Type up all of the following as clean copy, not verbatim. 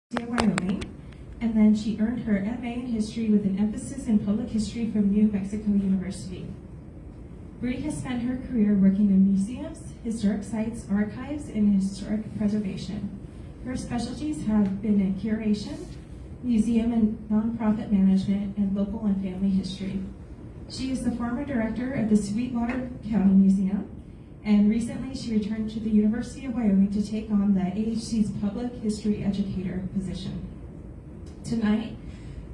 University of Wyoming, and then she earned her MA in History with an emphasis in Public History from New Mexico University. Brie has spent her career working in museums, historic sites, archives, and historic preservation. Her specialties have been in curation, museum and nonprofit management, and local and family history. She is the former director of the Sweetwater County Museum, and recently she returned to the University of Wyoming to take on the AHC's Public History Educator position. Tonight,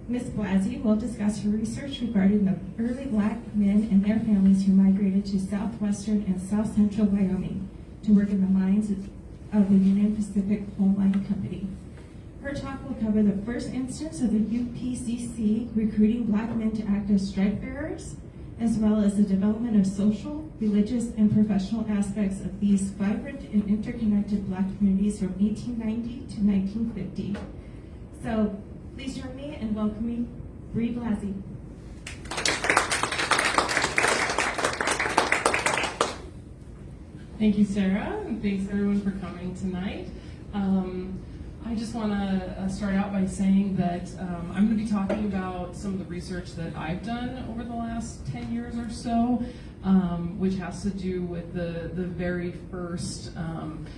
Ms. Blasi will discuss her research regarding the early Black men and their families who migrated to southwestern and south central Wyoming to work in the mines of the Union Pacific Coal Mining Company. Her talk will cover the first instance of the UPCC recruiting Black men to act as strikebreakers, as well as the development of social, religious, and professional aspects of these vibrant and interconnected Black communities from 1890 to 1950. So please join me in welcoming Brie Blasi. Thank you, Sarah, and thanks everyone for coming tonight. I just want to start out by saying that I'm going to be talking about some of the research that I've done over the last 10 years or so, which has to do with the very first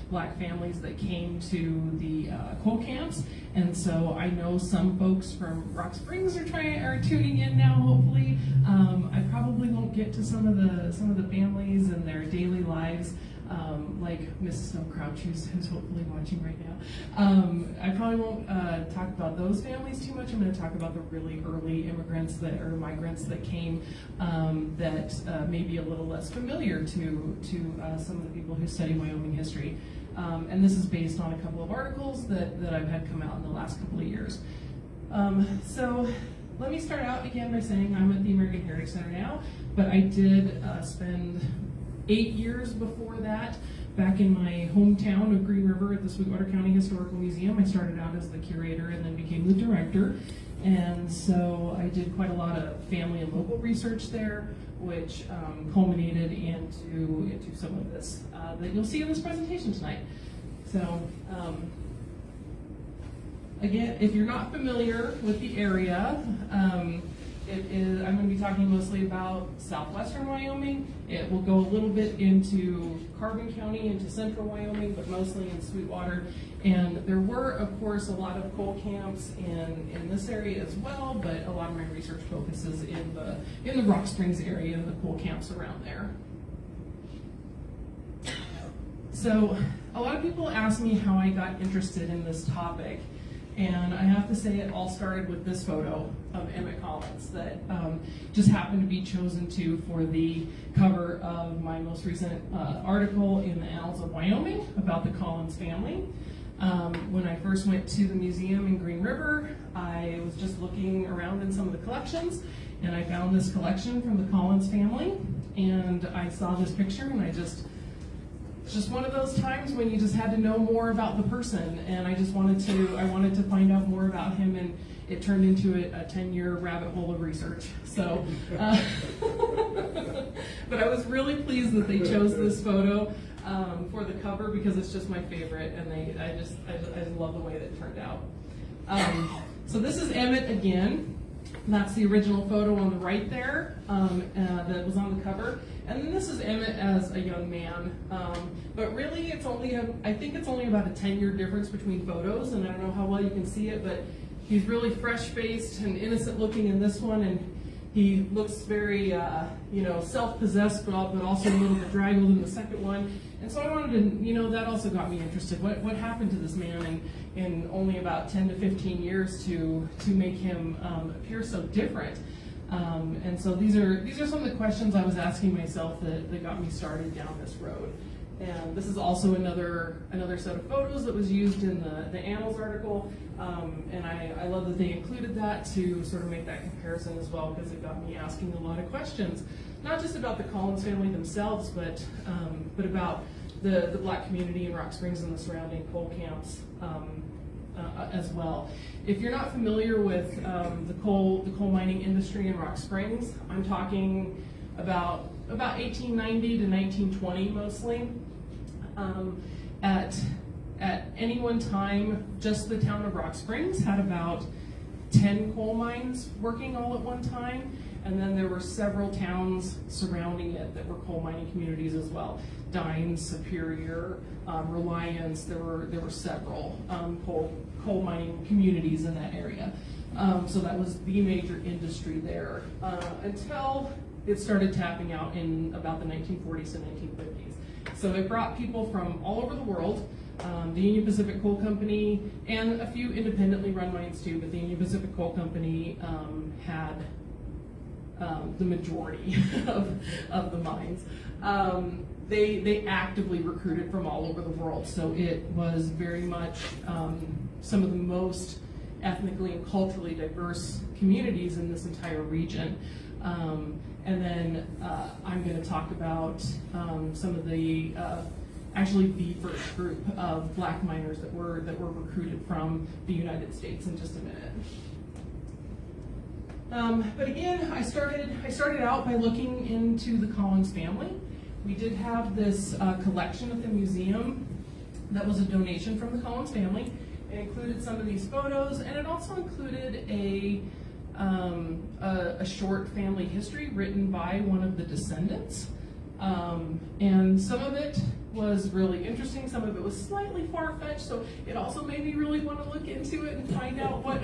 Black families that came to the coal camps. And so I know some folks from Rock Springs are tuning in now, hopefully. I probably won't get to some of the families and their daily lives, like Mrs. Snow Crouch, who's hopefully watching right now. I probably won't talk about those families too much. I'm going to talk about the really early immigrants or migrants that came that may be a little less familiar to some of the people who study Wyoming history. And this is based on a couple of articles that I've had come out in the last couple of years. So let me start out again by saying I'm at the American Heritage Center now, but I did spend 8 years before that back in my hometown of Green River at the Sweetwater County Historical Museum. I started out as the curator and then became the director. And so I did quite a lot of family and local research there, which culminated into some of this that you'll see in this presentation tonight. So again, if you're not familiar with the area, I'm going to be talking mostly about southwestern Wyoming. It will go a little bit into Carbon County, into central Wyoming, but mostly in Sweetwater. And there were, of course, a lot of coal camps in this area as well, but a lot of my research focuses in the Rock Springs area and the coal camps around there. So a lot of people ask me how I got interested in this topic. And I have to say it all started with this photo of Emmett Collins that just happened to be chosen for the cover of my most recent article in the Annals of Wyoming about the Collins family. When I first went to the museum in Green River, I was just looking around in some of the collections, and I found this collection from the Collins family, and I saw this picture, and it's just one of those times when you just had to know more about the person, and I wanted to find out more about him, and it turned into a 10-year rabbit hole of research. So, but I was really pleased that they chose this photo for the cover because it's just my favorite, and I just love the way that it turned out. So this is Emmett again. That's the original photo on the right there that was on the cover. And then this is Emmett as a young man. But really, I think it's only about a 10-year difference between photos, and I don't know how well you can see it, but he's really fresh-faced and innocent-looking in this one, and he looks very, self-possessed, but also a little bit draggled in the second one. And so I wanted to, that also got me interested. What happened to this man in only about 10 to 15 years to make him appear so different? And so these are some of the questions I was asking myself that got me started down this road. And this is also another set of photos that was used in the Annals article, and I love that they included that to sort of make that comparison as well, because it got me asking a lot of questions, not just about the Collins family themselves, but about the Black community in Rock Springs and the surrounding coal camps as well. If you're not familiar with the coal mining industry in Rock Springs, I'm talking about 1890 to 1920 mostly. at any one time, just the town of Rock Springs had about 10 coal mines working all at one time, and then there were several towns surrounding it that were coal mining communities as well. Dines, Superior, Reliance, there were several coal mining communities in that area. So that was the major industry there until it started tapping out in about the 1940s and 1950s. So it brought people from all over the world. The Union Pacific Coal Company, and a few independently run mines too, but the Union Pacific Coal Company had the majority of the mines. They actively recruited from all over the world, so it was very much some of the most ethnically and culturally diverse communities in this entire region. And then I'm going to talk about some of the actually the first group of black miners that were recruited from the United States in just a minute. But again, I started out by looking into the Collins family. We did have this collection at the museum that was a donation from the Collins family. It included some of these photos, and it also included a short family history written by one of the descendants. And some of it was really interesting, some of it was slightly far-fetched, so it also made me really want to look into it and find out what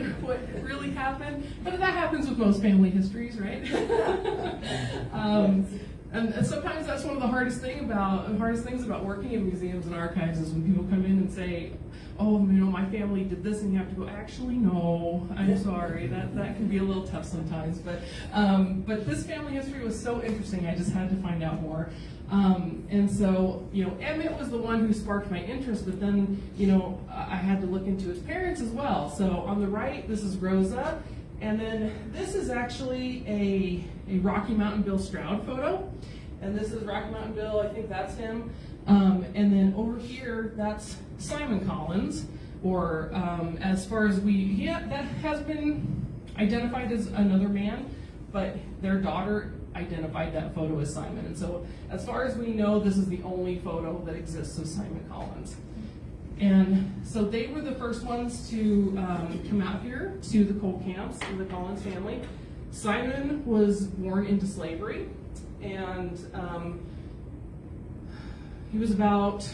really happened. But that happens with most family histories, right? And sometimes that's one of the hardest things about working in museums and archives is when people come in and say, oh, my family did this, and you have to go, actually, no, I'm sorry. That can be a little tough sometimes. But this family history was so interesting, I just had to find out more. And so, Emmett was the one who sparked my interest, but then, I had to look into his parents as well. So on the right, this is Rosa, and then this is actually a Rocky Mountain Bill Stroud photo. And this is Rocky Mountain Bill, I think that's him. And then over here, that's Simon Collins, or as far as that has been identified as another man, but their daughter identified that photo as Simon. And so as far as we know, this is the only photo that exists of Simon Collins. And so they were the first ones to come out here to the coal camps in the Collins family. Simon was born into slavery, and he was about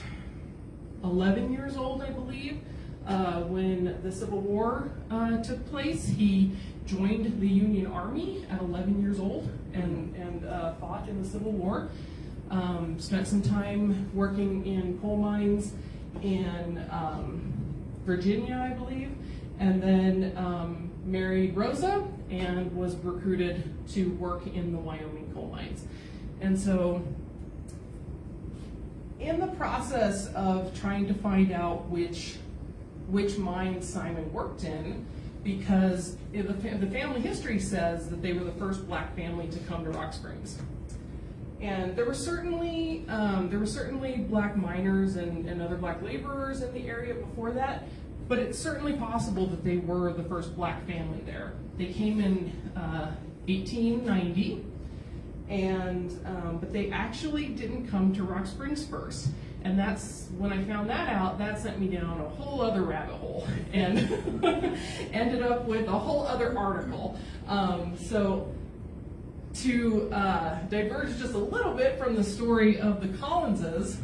11 years old, I believe, when the Civil War took place. He joined the Union Army at 11 years old and fought in the Civil War. Spent some time working in coal mines in Virginia, I believe, and then married Rosa and was recruited to work in the Wyoming coal mines. And so in the process of trying to find out which mine Simon worked in, because the family history says that they were the first black family to come to Rock Springs. And there were certainly black miners and other black laborers in the area before that, but it's certainly possible that they were the first black family there. They came in 1890, but they actually didn't come to Rock Springs first. And that's when I found that out, that sent me down a whole other rabbit hole and ended up with a whole other article. So to diverge just a little bit from the story of the Collinses,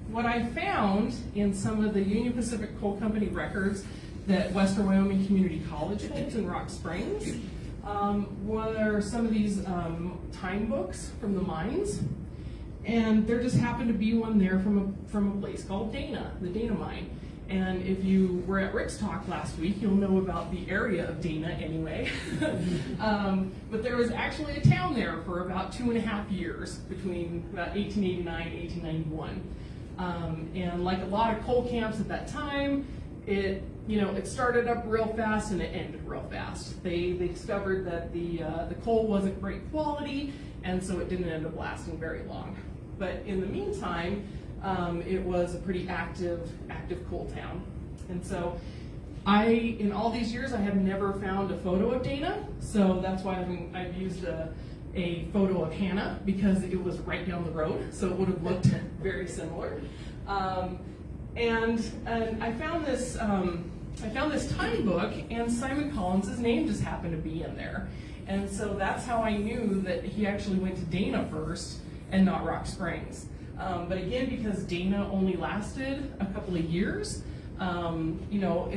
what I found in some of the Union Pacific Coal Company records that Western Wyoming Community College holds in Rock Springs were some of these time books from the mines. And there just happened to be one there from a place called Dana, the Dana mine. And if you were at Rick's talk last week, you'll know about the area of Dana anyway. But there was actually a town there for about 2.5 years between about 1889 and 1891. And like a lot of coal camps at that time, it started up real fast and it ended real fast. They discovered that the coal wasn't great quality, and so it didn't end up lasting very long. But in the meantime, it was a pretty active coal town. And so in all these years, I have never found a photo of Dana, so that's why I've used a photo of Hannah, because it was right down the road, so it would have looked very similar. And I found this time book, and Simon Collins's name just happened to be in there. And so that's how I knew that he actually went to Dana first and not Rock Springs. But again, because Dana only lasted a couple of years, you know,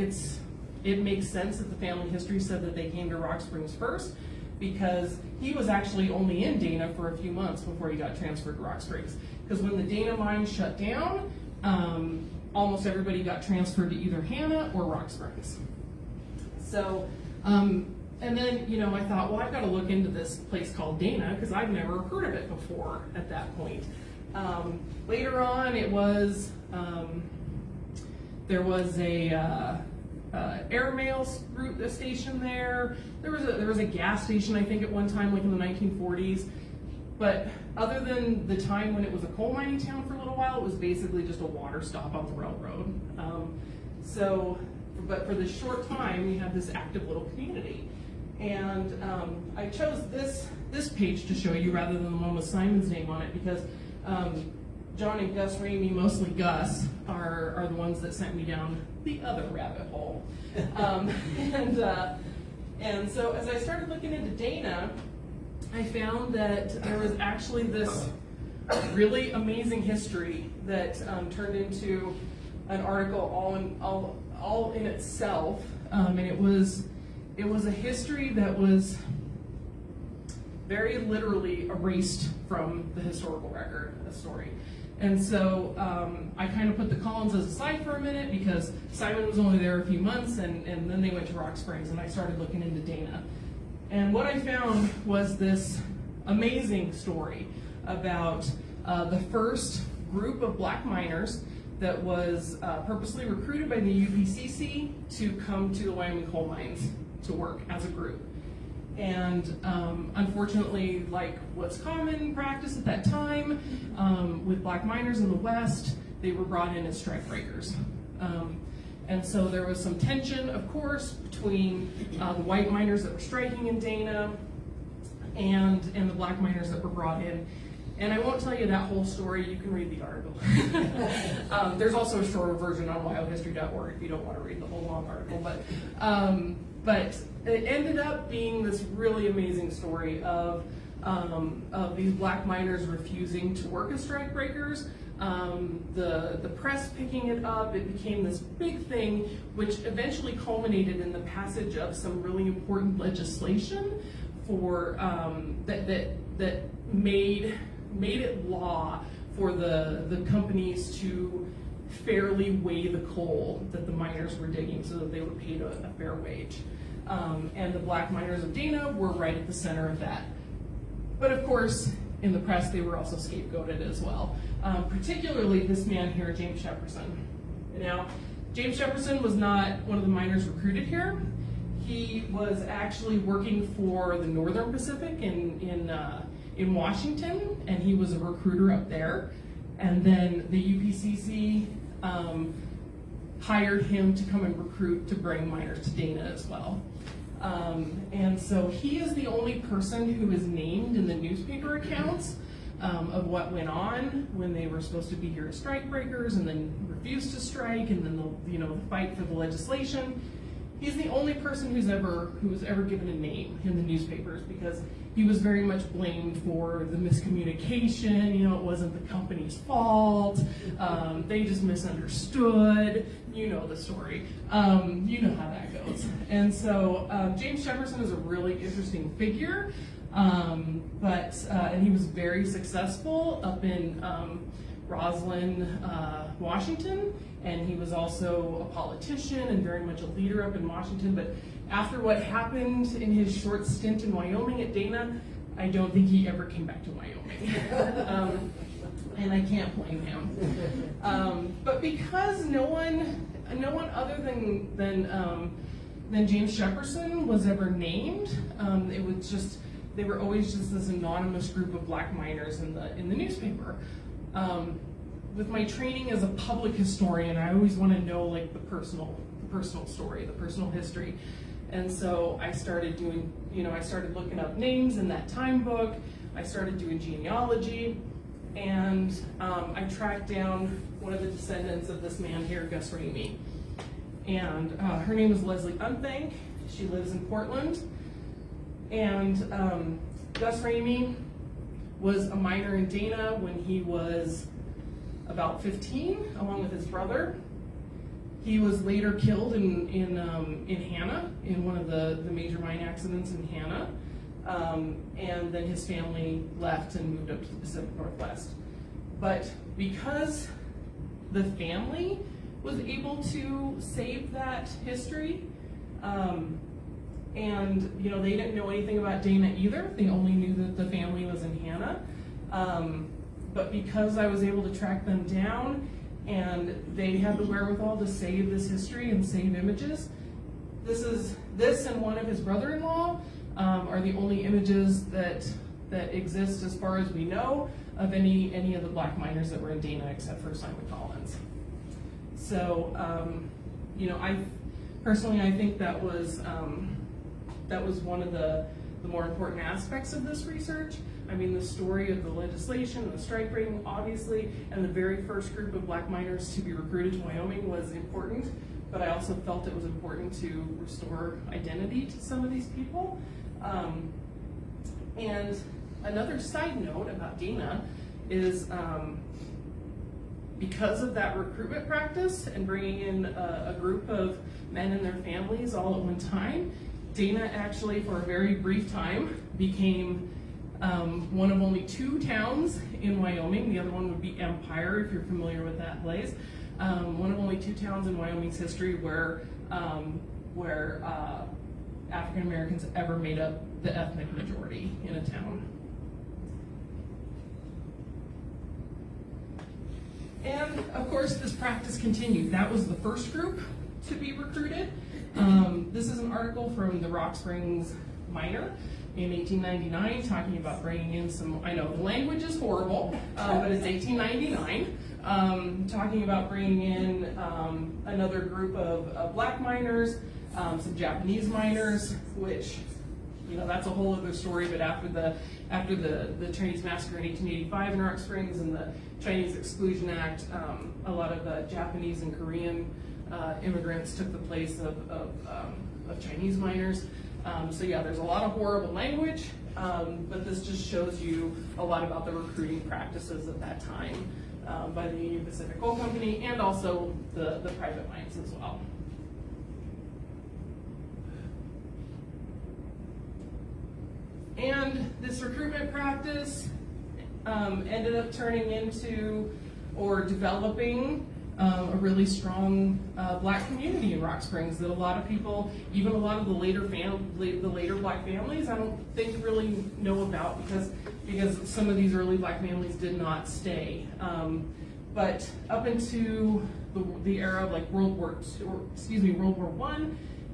it makes sense that the family history said that they came to Rock Springs first, because he was actually only in Dana for a few months before he got transferred to Rock Springs. Because when the Dana mine shut down, almost everybody got transferred to either Hanna or Rock Springs. So, and then, you know, I thought, well, I've got to look into this place called Dana, because I've never heard of it before at that point. Later on, it was, there was a airmail route station there. There was a gas station, I think, at one time, like in the 1940s. But other than the time when it was a coal mining town for a little while, it was basically just a water stop on the railroad. But for this short time, you had this active little community. And I chose this page to show you rather than the one with Simon's name on it, because John and Gus Ramey, mostly Gus, are the ones that sent me down the other rabbit hole. And so as I started looking into Dana, I found that there was actually this really amazing history that turned into an article all in itself, and it was a history that was very literally erased from the historical record, a story. And so I kind of put the Collinses aside for a minute, because Simon was only there a few months, and then they went to Rock Springs, and I started looking into Dana. And what I found was this amazing story about the first group of black miners that was purposely recruited by the UPCC to come to the Wyoming coal mines to work as a group. And unfortunately, like what's common practice at that time, with black miners in the West, they were brought in as strikebreakers. And so there was some tension, of course, between the white miners that were striking in Dana and the black miners that were brought in. And I won't tell you that whole story. You can read the article. There's also a shorter version on wyohistory.org if you don't want to read the whole long article. But it ended up being this really amazing story of these black miners refusing to work as strikebreakers. The press picking it up, it became this big thing, which eventually culminated in the passage of some really important legislation for that made it law for the companies to fairly weigh the coal that the miners were digging so that they were paid a fair wage. And the black miners of Dana were right at the center of that. But of course, in the press, they were also scapegoated as well. Particularly this man here, James Shepperson. Now, James Shepperson was not one of the miners recruited here. He was actually working for the Northern Pacific in Washington, and he was a recruiter up there. And then the UPCC hired him to come and recruit to bring miners to Dana as well. And so he is the only person who is named in the newspaper accounts of what went on when they were supposed to be here as strikebreakers and then refused to strike, and then the fight for the legislation. He's the only person who's ever given a name in the newspapers, because he was very much blamed for the miscommunication. It wasn't the company's fault. They just misunderstood. You know the story. You know how that goes. And so James Shepperson is a really interesting figure, and he was very successful up in Roslyn, Washington, and he was also a politician and very much a leader up in Washington. But after what happened in his short stint in Wyoming at Dana, I don't think he ever came back to Wyoming. And I can't blame him. But because no one other than James Shepperson was ever named, it was just, they were always just this anonymous group of black miners in the newspaper. With my training as a public historian, I always want to know the personal story, the personal history. And so I started doing, I started looking up names in that time book. I started doing genealogy, and I tracked down one one of the descendants of this man here, Gus Ramey. And her name is Leslie Unthank. She lives in Portland. And Gus Ramey was a miner in Dana when he was about 15, along with his brother. He was later killed in Hannah, in one of the major mine accidents in Hannah. And then his family left and moved up to the Pacific Northwest. But because the family was able to save that history, and they didn't know anything about Dana either. They only knew that the family was in Hannah. But because I was able to track them down, and they had the wherewithal to save this history and save images, this and one of his brother-in-law are the only images that exist, as far as we know, of any of the black miners that were in Dana, except for Simon Collins. So, I personally, I think that was one of the more important aspects of this research. I mean, the story of the legislation and the strike breaking, obviously, and the very first group of black miners to be recruited to Wyoming was important, but I also felt it was important to restore identity to some of these people. And another side note about Dana is because of that recruitment practice and bringing in a group of men and their families all at one time, Dana actually, for a very brief time, became one of only 2 towns in Wyoming. The other one would be Empire, if you're familiar with that place. One of only 2 towns in Wyoming's history where African Americans ever made up the ethnic majority in a town. And of course, this practice continued. That was the first group to be recruited. This is an article from the Rock Springs Miner in 1899, talking about bringing in some, I know the language is horrible, but it's 1899, talking about bringing in another group of black miners, some Japanese miners, which, that's a whole other story, but after the Chinese massacre in 1885 in Rock Springs and the Chinese Exclusion Act, a lot of Japanese and Korean immigrants took the place of Chinese miners. So yeah, there's a lot of horrible language, but this just shows you a lot about the recruiting practices at that time by the Union Pacific Coal Company and also the private mines as well. And this recruitment practice ended up turning into or developing a really strong black community in Rock Springs that a lot of people, even a lot of the later black families, I don't think really know about because some of these early black families did not stay. But up into the era of like World War I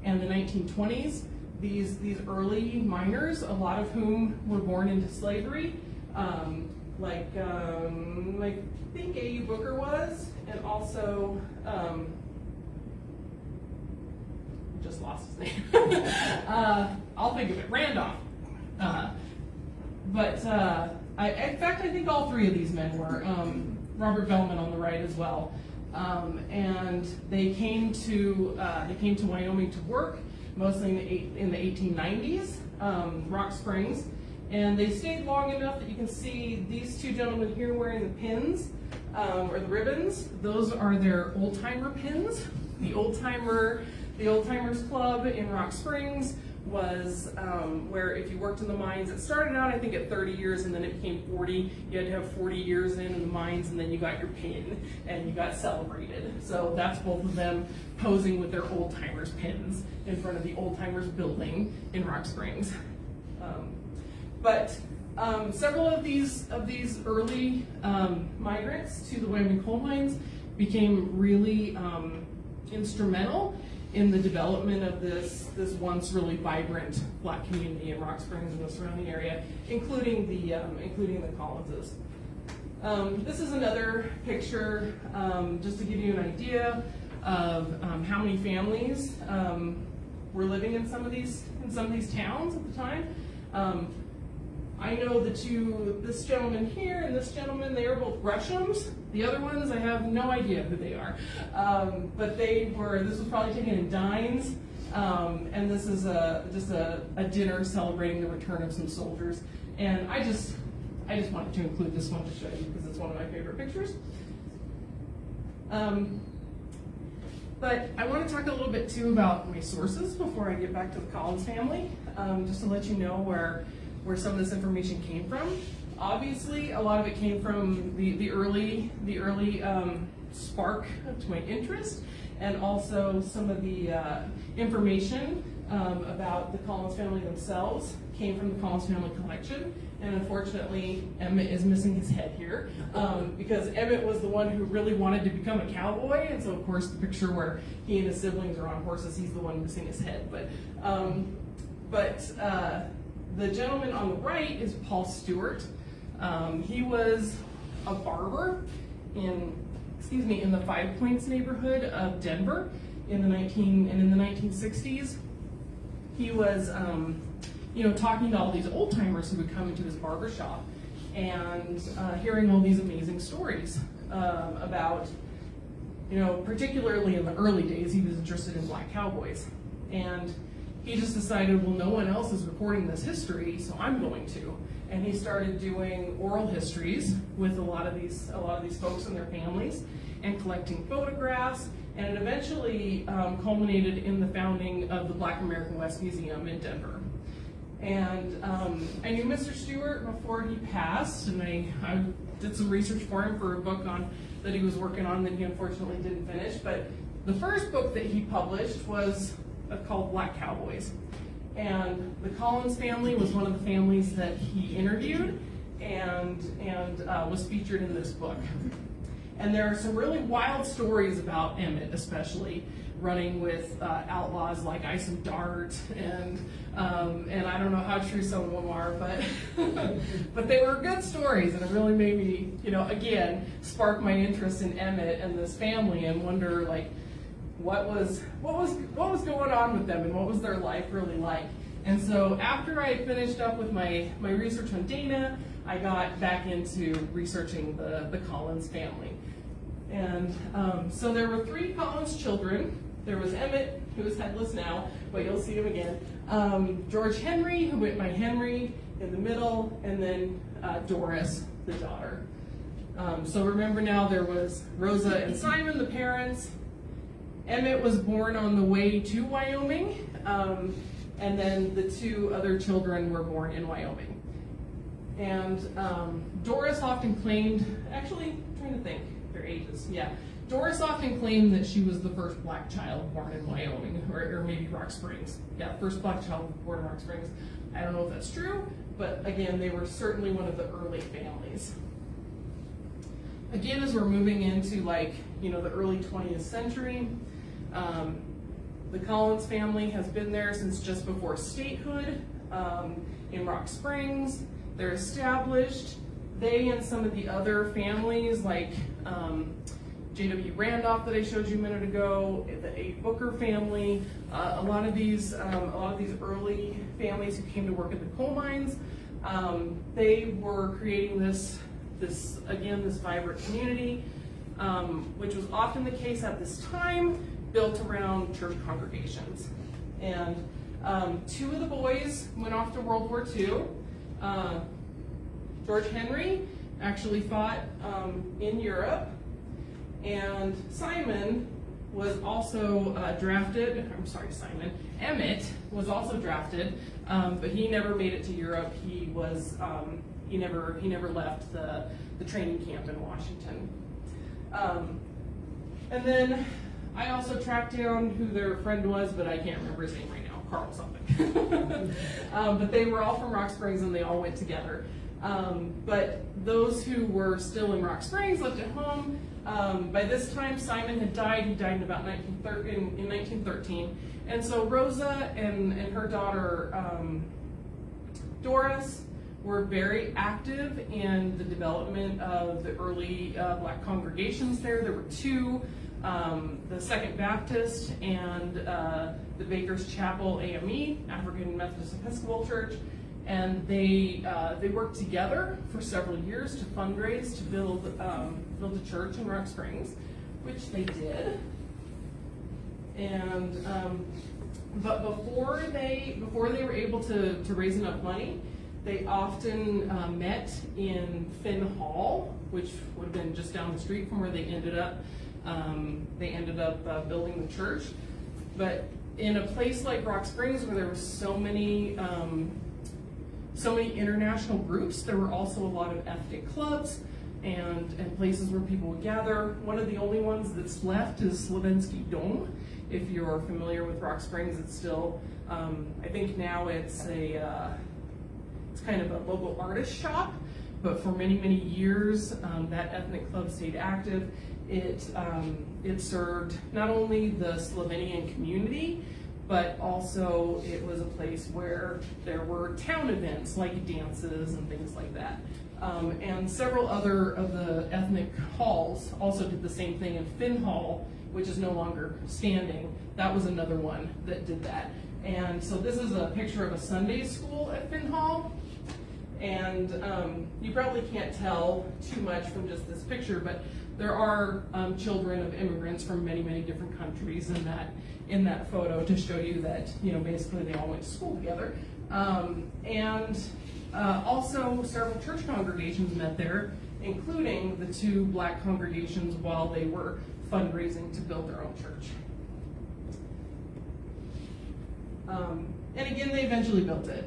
and the 1920s, these early miners, a lot of whom were born into slavery, I think A.U. Booker was, and also, just lost his name. I'll think of it, Randolph. In fact, I think all 3 of these men were, Robert Bellman on the right as well. And they came to Wyoming to work, mostly in the 1890s, Rock Springs. And they stayed long enough that you can see these 2 gentlemen here wearing the pins, or the ribbons. Those are their old-timer pins. The Old-Timers Club in Rock Springs was where if you worked in the mines, it started out I think at 30 years and then it became 40. You had to have 40 years in the mines and then you got your pin and you got celebrated. So that's both of them posing with their Old-Timers pins in front of the Old-Timers building in Rock Springs. Several of these early migrants to the Wyoming coal mines became really instrumental in the development of this once really vibrant black community in Rock Springs and the surrounding area, including the Collinses. This is another picture just to give you an idea of how many families were living in some of these towns at the time. I know this gentleman here and this gentleman, they are both Greshams. The other ones, I have no idea who they are. But this was probably taken in Dines, and this is just a dinner celebrating the return of some soldiers. And I just wanted to include this one to show you because it's one of my favorite pictures. But I want to talk a little bit too about my sources before I get back to the Collins family, just to let you know where some of this information came from. Obviously, a lot of it came from the early spark to my interest, and also some of the information about the Collins family themselves came from the Collins family collection. And unfortunately, Emmett is missing his head here, because Emmett was the one who really wanted to become a cowboy, and so of course the picture where he and his siblings are on horses, he's the one missing his head. But the gentleman on the right is Paul Stewart. He was a barber in the Five Points neighborhood of Denver in the 1960s. He was talking to all these old timers who would come into his barber shop and hearing all these amazing stories about, particularly in the early days, he was interested in black cowboys. And he just decided, well, no one else is recording this history, so I'm going to. And he started doing oral histories with a lot of these folks and their families, and collecting photographs, and it eventually culminated in the founding of the Black American West Museum in Denver. And I knew Mr. Stewart before he passed, and I did some research for him for a book that he was working on that he unfortunately didn't finish. But the first book that he published was called Black Cowboys. And the Collins family was one of the families that he interviewed and was featured in this book. And there are some really wild stories about Emmett, especially running with outlaws like Ice and Dart, and I don't know how true some of them are, but they were good stories, and it really made me, again, spark my interest in Emmett and this family, and wonder like what was going on with them, and what was their life really like. And so after I finished up with my research on Dana, I got back into researching the Collins family. And so there were 3 Collins children. There was Emmett, who is headless now, but you'll see him again. George Henry, who went by Henry in the middle, and then Doris, the daughter. So remember now, there was Rosa and Simon, the parents. Emmett was born on the way to Wyoming, and then the 2 other children were born in Wyoming. And Doris often claimed, actually, I'm trying to think their ages, yeah. Doris often claimed that she was the first black child born in Wyoming, or maybe Rock Springs. Yeah, first black child born in Rock Springs. I don't know if that's true, but again, they were certainly one of the early families. Again, as we're moving into the early 20th century, the Collins family has been there since just before statehood in Rock Springs. They're established. They and some of the other families like J.W. Randolph that I showed you a minute ago, the A. Booker family, a lot of these early families who came to work at the coal mines, they were creating this vibrant community, which was often the case at this time, built around church congregations. And 2 of the boys went off to World War II. George Henry actually fought in Europe. And Simon was also drafted. Emmett was also drafted, but he never made it to Europe. He never left the training camp in Washington. And then I also tracked down who their friend was, but I can't remember his name right now. Carl something. But they were all from Rock Springs, and they all went together. But those who were still in Rock Springs lived at home. By this time, Simon had died. He died in about 1913. And so Rosa and her daughter Doris were very active in the development of the early black congregations there. There were 2, the Second Baptist and the Baker's Chapel AME, African Methodist Episcopal Church. And they worked together for several years to fundraise to build a church in Rock Springs, which they did. And but before they were able to raise enough money, they often met in Finn Hall, which would have been just down the street from where they ended up. Building the church, but in a place like Rock Springs, where there were so many international groups, there were also a lot of ethnic clubs and places where people would gather. One of the only ones that's left is Slovensky Dom. If you're familiar with Rock Springs, it's still, I think now it's kind of a local artist shop, but for many, many years, that ethnic club stayed active. It served not only the Slovenian community, but also it was a place where there were town events like dances and things like that. And several other of the ethnic halls also did the same thing. In Finn Hall, which is no longer standing, that was another one that did that. And so this is a picture of a Sunday school at Finn Hall. And you probably can't tell too much from just this picture, but there are children of immigrants from many, many different countries in that photo to show you that, basically they all went to school together. Also several church congregations met there, including the two black congregations while they were fundraising to build their own church. And again, they eventually built it.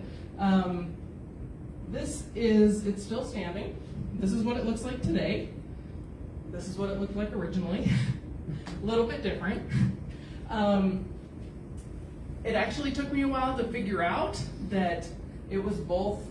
It's still standing. This is what it looks like today. This is what it looked like originally. A little bit different. It actually took me a while to figure out that it was both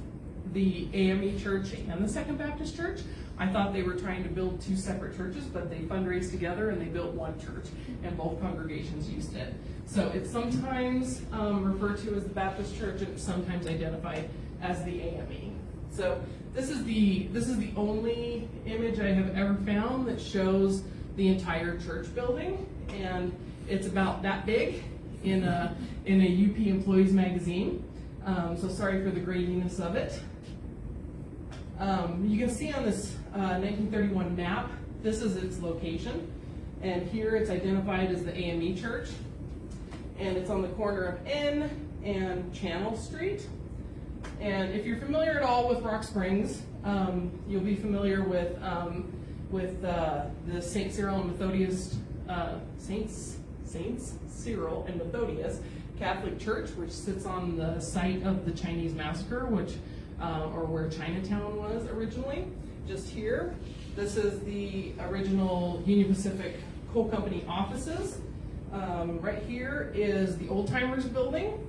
the AME church and the Second Baptist Church. I thought they were trying to build two separate churches, but they fundraised together and they built one church, and both congregations used it. So it's sometimes referred to as the Baptist Church, and it's sometimes identified as the AME. So this is the only image I have ever found that shows the entire church building, and it's about that big in a UP Employees magazine. So sorry for the graininess of it. You can see on this 1931 map, this is its location, and here it's identified as the AME Church, and it's on the corner of N and Channel Street. And if you're familiar at all with Rock Springs, you'll be familiar with the Saint Cyril and Methodius Saints Cyril and Methodius Catholic Church, which sits on the site of the Chinese massacre, or where Chinatown was originally, just here. This is the original Union Pacific Coal Company offices. Right here is the Old Timers building.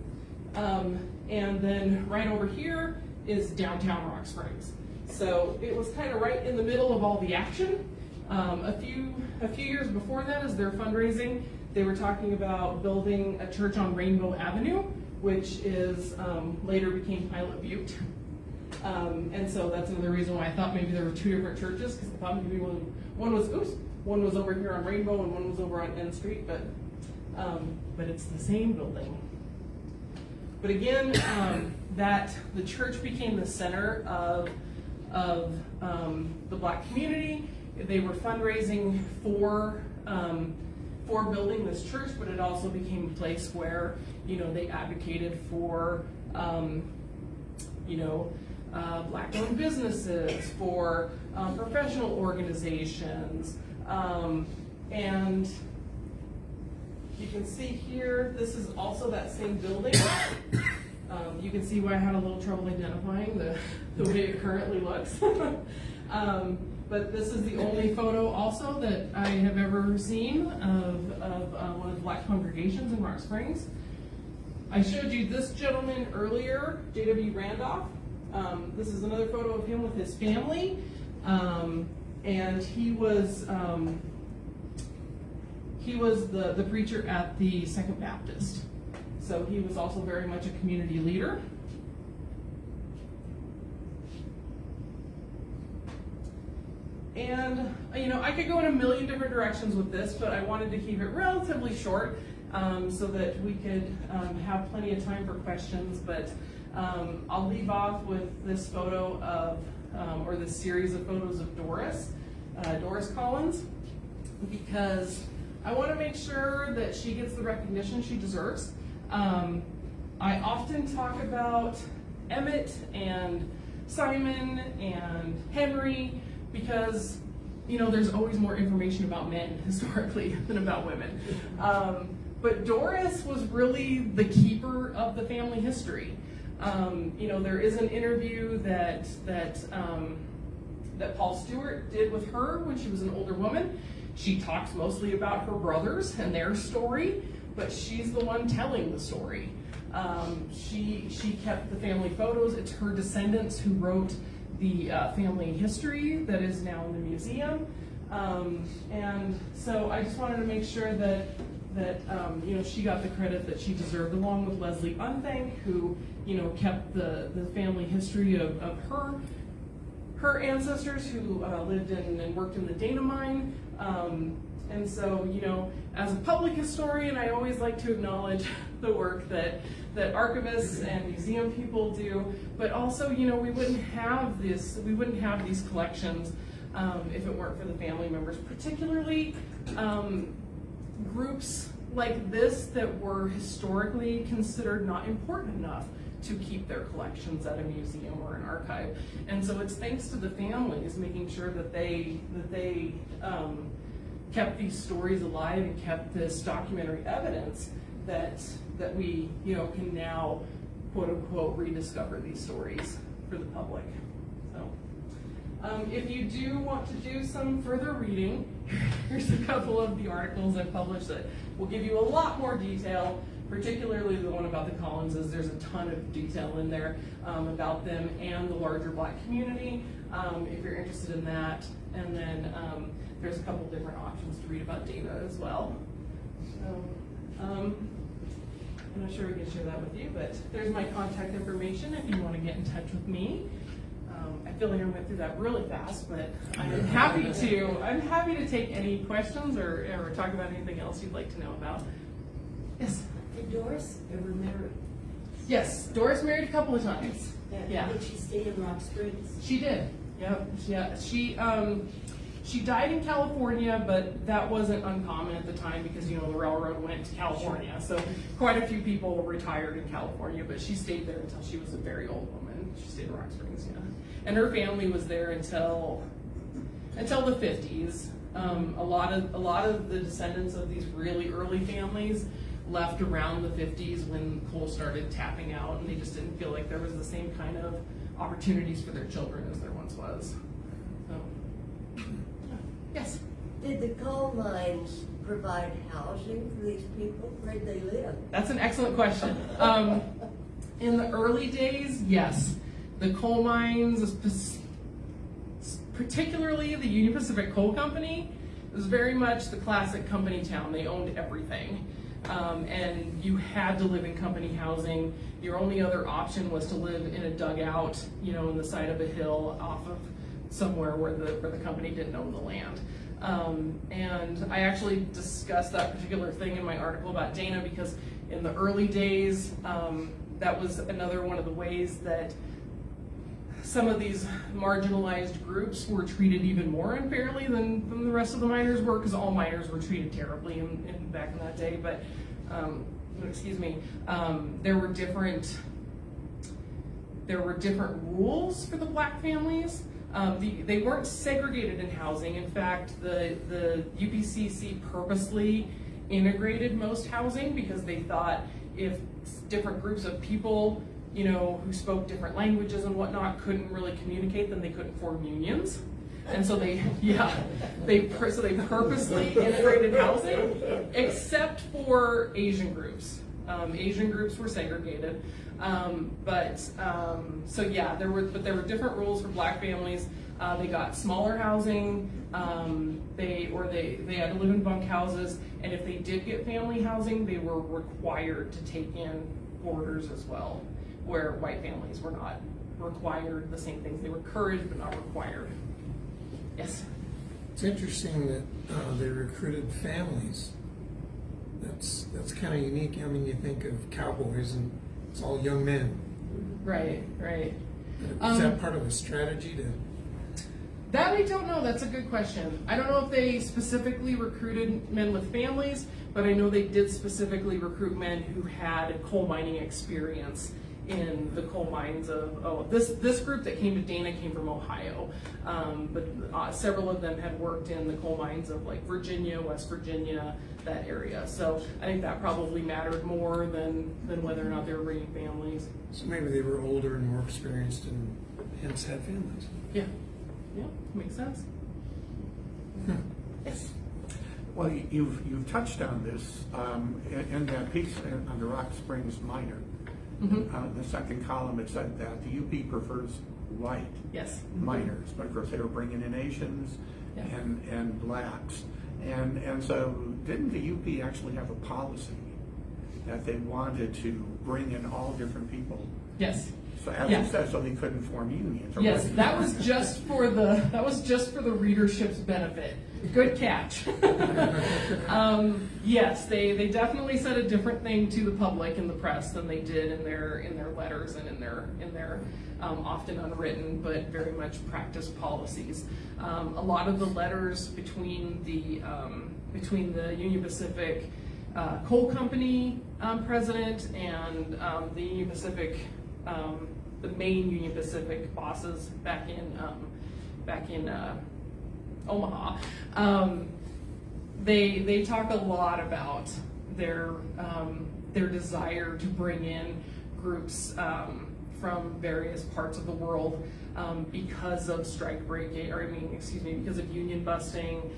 And then right over here is downtown Rock Springs. So it was kind of right in the middle of all the action. A few years before that, as they're fundraising, they were talking about building a church on Rainbow Avenue, which is later became Pilot Butte. And so that's another reason why I thought maybe there were two different churches, because I thought maybe one was over here on Rainbow and one was over on N Street, but it's the same building. But again, that the church became the center of the black community. They were fundraising for building this church, but it also became a place where they advocated for black-owned businesses, for professional organizations, and you can see here, this is also that same building. You can see why I had a little trouble identifying the way it currently looks. But this is the only photo also that I have ever seen of one of the black congregations in Rock Springs. I showed you this gentleman earlier, J.W. Randolph. This is another photo of him with his family. And he was the preacher at the Second Baptist. So he was also very much a community leader. And I could go in a million different directions with this, but I wanted to keep it relatively short. so that we could have plenty of time for questions. But I'll leave off with this photo of, or this series of photos of Doris Collins, because I want to make sure that she gets the recognition she deserves. I often talk about Emmett and Simon and Henry because, you know, there's always more information about men historically than about women. But Doris was really the keeper of the family history. You know, there is an interview that Paul Stewart did with her when she was an older woman. She talks mostly about her brothers and their story, but she's the one telling the story. She kept the family photos. It's her descendants who wrote the family history that is now in the museum. And so I just wanted to make sure that you know, she got the credit that she deserved, along with Leslie Unthank, who, you know, kept the family history of her ancestors who lived in and worked in the Dana mine. And so, you know, as a public historian, I always like to acknowledge the work that archivists and museum people do, but also, you know, we wouldn't have these collections if it weren't for the family members, particularly groups like this that were historically considered not important enough to keep their collections at a museum or an archive. And so it's thanks to the families making sure that they kept these stories alive and kept this documentary evidence that we, you know, can now, quote unquote, rediscover these stories for the public. So if you do want to do some further reading, here's a couple of the articles I published that will give you a lot more detail, particularly the one about the Collinses. There's a ton of detail in there about them and the larger Black community, if you're interested in that. And then there's a couple different options to read about Dana as well. So I'm not sure we can share that with you, but there's my contact information if you want to get in touch with me. I feel like I went through that really fast, but I'm happy to take any questions or talk about anything else you'd like to know about. Yes? Did Doris ever marry? Yes, Doris married a couple of times. Yeah. Did she stay in Rock Springs? She did. Yep. Yeah. She died in California, but that wasn't uncommon at the time because, you know, the railroad went to California. So quite a few people retired in California, but she stayed there until she was a very old woman. She stayed in Rock Springs, yeah. And her family was there until the 50s. A lot of the descendants of these really early families left around the 50s when coal started tapping out, and they just didn't feel like there was the same kind of opportunities for their children as there once was. So, yes? Did the coal mines provide housing for these people? Where'd they live? That's an excellent question. In the early days, yes. The coal mines, particularly the Union Pacific Coal Company, was very much the classic company town. They owned everything. And you had to live in company housing. Your only other option was to live in a dugout, you know, on the side of a hill off of somewhere where the company didn't own the land. And I actually discussed that particular thing in my article about Dana because in the early days, that was another one of the ways that some of these marginalized groups were treated even more unfairly than the rest of the miners were, because all miners were treated terribly back in that day. But excuse me, there were different rules for the Black families. They weren't segregated in housing. In fact, the UPCC purposely integrated most housing because they thought if different groups of people, you know, who spoke different languages and whatnot couldn't really communicate, then they couldn't form unions. And so they purposely integrated housing, except for Asian groups. Asian groups were segregated. So yeah, there were different rules for Black families. They got smaller housing. They had to live in bunk houses, and if they did get family housing, they were required to take in boarders as well, where white families were not required the same things. They were encouraged but not required. Yes? It's interesting that they recruited families that That's kind of unique. I mean, you think of cowboys and it's all young men. Right. Is that part of a strategy to? That I don't know. That's a good question. I don't know if they specifically recruited men with families, but I know they did specifically recruit men who had coal mining experience in the coal mines of, this group that came to Dana came from Ohio, but several of them had worked in the coal mines of like Virginia, West Virginia, that area. So I think that probably mattered more than whether or not they were bringing families. So maybe they were older and more experienced and hence had families. Yeah, makes sense. Yes. Well, you've touched on this in that piece on the Rock Springs miner. The second column, it said that the UP prefers white miners, but of course they were bringing in Asians and blacks, and so didn't the UP actually have a policy that they wanted to bring in all different people? Yes. So as you said, so they couldn't form unions. Yes, that was just for the readership's benefit. Good catch. Yes, they definitely said a different thing to the public and the press than they did in their letters and in their often unwritten but very much practiced policies. A lot of the letters between the Union Pacific Coal Company president and the Union Pacific. The main Union Pacific bosses back in Omaha, they talk a lot about their desire to bring in groups from various parts of the world because of because of union busting.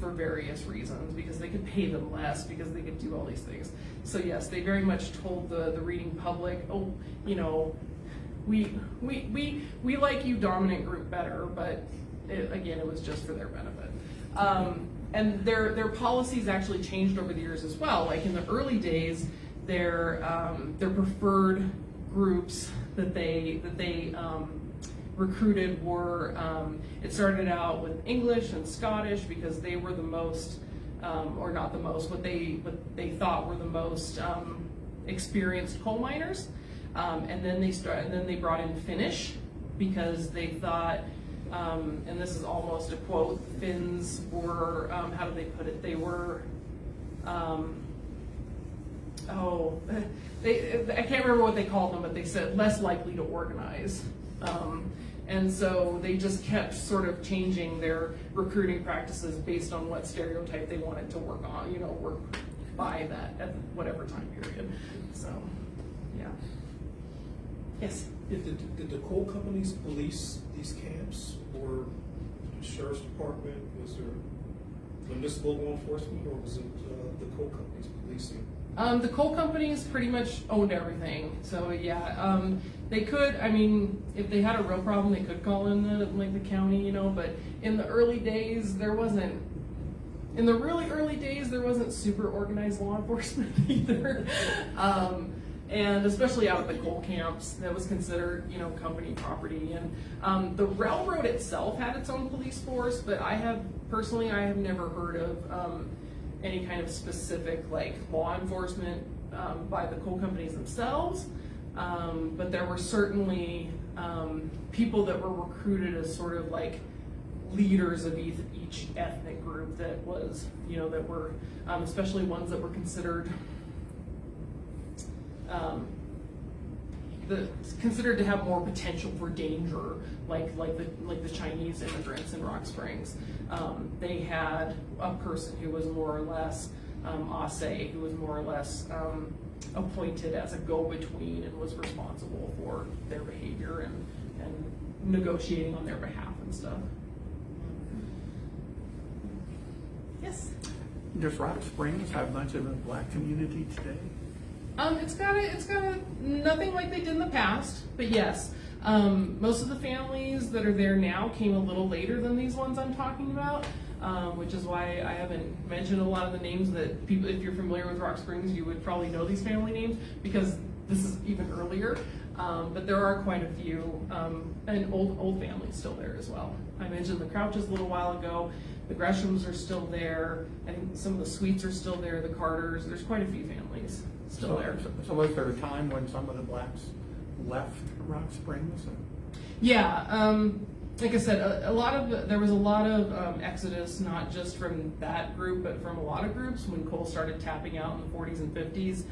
For various reasons, because they could pay them less, because they could do all these things. So yes, they very much told the reading public, oh, you know, we like you dominant group better, but it was just for their benefit. And their policies actually changed over the years as well. Like in the early days, their preferred groups that they recruited were, it started out with English and Scottish because they were the most, or not the most, what they thought were the most experienced coal miners, and then they brought in Finnish because they thought, and this is almost a quote, Finns were, how do they put it? They were, I can't remember what they called them, but they said less likely to organize. And so they just kept sort of changing their recruiting practices based on what stereotype they wanted to work by that at whatever time period. So, yeah. Yes? Did the coal companies police these camps, or the sheriff's department? Was there municipal law enforcement, or was it the coal companies policing? The coal companies pretty much owned everything. So yeah, they could, if they had a real problem, they could call in the county, but in the early days, there wasn't super organized law enforcement either. And especially out at the coal camps, that was considered, company property. And the railroad itself had its own police force, but I have never heard of any kind of specific law enforcement by the coal companies themselves, but there were certainly people that were recruited as sort of leaders of each ethnic group that was, that were especially ones that were considered considered to have more potential for danger, like the Chinese immigrants in Rock Springs. They had a person who was more or less Ase, who was more or less appointed as a go-between and was responsible for their behavior and negotiating on their behalf and stuff. Yes? Does Rock Springs have much of a black community today? It's got nothing like they did in the past, but yes. Most of the families that are there now came a little later than these ones I'm talking about, which is why I haven't mentioned a lot of the names that people, if you're familiar with Rock Springs, you would probably know these family names, because this is even earlier. But there are quite a few, and old families still there as well. I mentioned the Crouches a little while ago. The Greshams are still there. I think some of the Sweets are still there. The Carters. There's quite a few families still there. So was there a time when some of the blacks left Rock Springs? Yeah, like I said, there was a lot of exodus, not just from that group, but from a lot of groups when coal started tapping out in the 40s and 50s.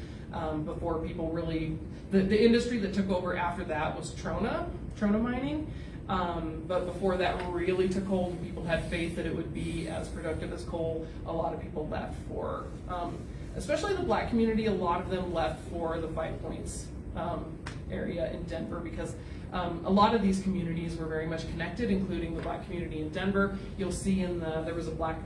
Before people really, the industry that took over after that was trona mining. But before that really took hold and people had faith that it would be as productive as coal, a lot of people left for, especially the black community, a lot of them left for the Five Points area in Denver because a lot of these communities were very much connected, including the black community in Denver. You'll see there was a black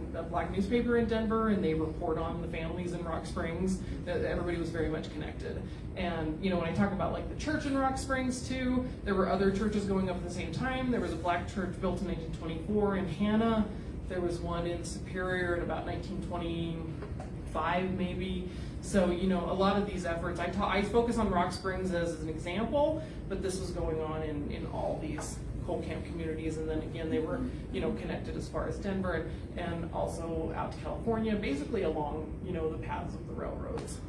newspaper in Denver, and they report on the families in Rock Springs. That everybody was very much connected. And when I talk about like the church in Rock Springs too, there were other churches going up at the same time. There was a black church built in 1924 in Hannah. There was one in Superior in about 1925 maybe. So, a lot of these efforts, I focus on Rock Springs as an example, but this was going on in all these coal camp communities. And then again, they were, connected as far as Denver and also out to California, basically along, the paths of the railroads.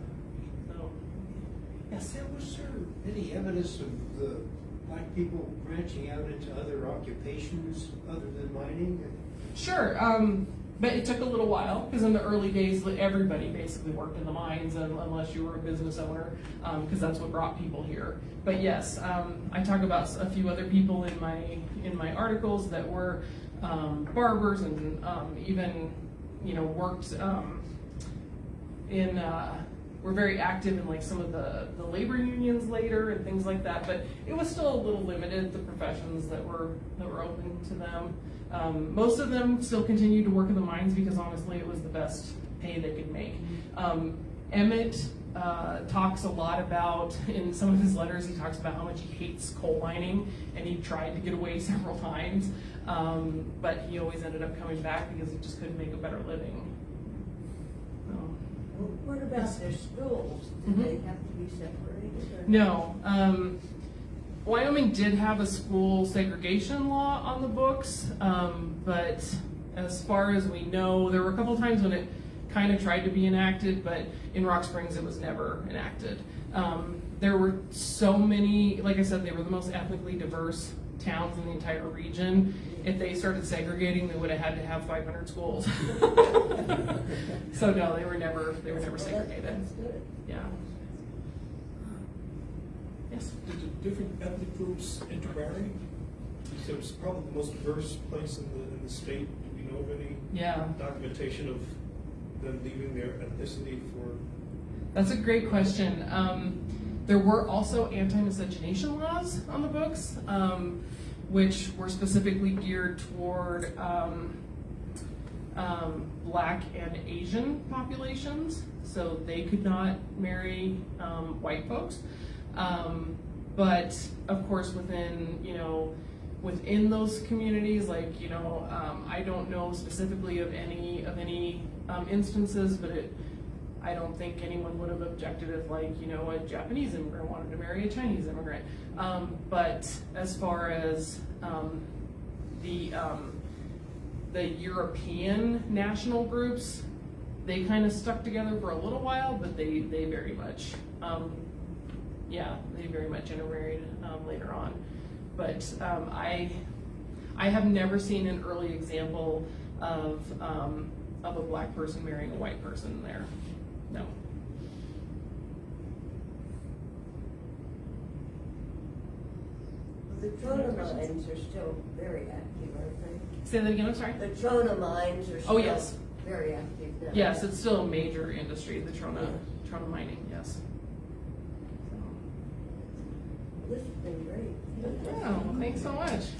So, yes. Was there any evidence of the black people branching out into other occupations other than mining? Sure. But it took a little while because in the early days, everybody basically worked in the mines, unless you were a business owner, because that's what brought people here. But yes, I talk about a few other people in my articles that were barbers and even worked were very active in like some of the labor unions later and things like that. But it was still a little limited, the professions that were open to them. Most of them still continued to work in the mines because honestly it was the best pay they could make. Emmett talks a lot about, in some of his letters, he talks about how much he hates coal mining and he tried to get away several times, but he always ended up coming back because he just couldn't make a better living. What about their schools? Did they have to be separated? Or No. Wyoming did have a school segregation law on the books, but as far as we know, there were a couple times when it kind of tried to be enacted, but in Rock Springs it was never enacted. There were so many, like I said, they were the most ethnically diverse towns in the entire region. If they started segregating, they would have had to have 500 schools. So no, they were never segregated. That's good. Yeah. Yes. Did the different ethnic groups intermarry? You said it was probably the most diverse place in the state. Do we know of any documentation of them leaving their ethnicity for? That's a great question. There were also anti-miscegenation laws on the books, which were specifically geared toward Black and Asian populations, so they could not marry white folks. But of course, within those communities, like I don't know specifically of any instances, but I don't think anyone would have objected if a Japanese immigrant wanted to marry a Chinese immigrant. But as far as the European national groups, they kind of stuck together for a little while, but they very much they very much intermarried later on. But I have never seen an early example of a black person marrying a white person there. No. The trona mines are still very active, aren't they? Say that again, I'm sorry? The trona mines are still yes. very active now. Yes, it's still a major industry, the trona mining, yes. This has been great. Oh, thanks so much.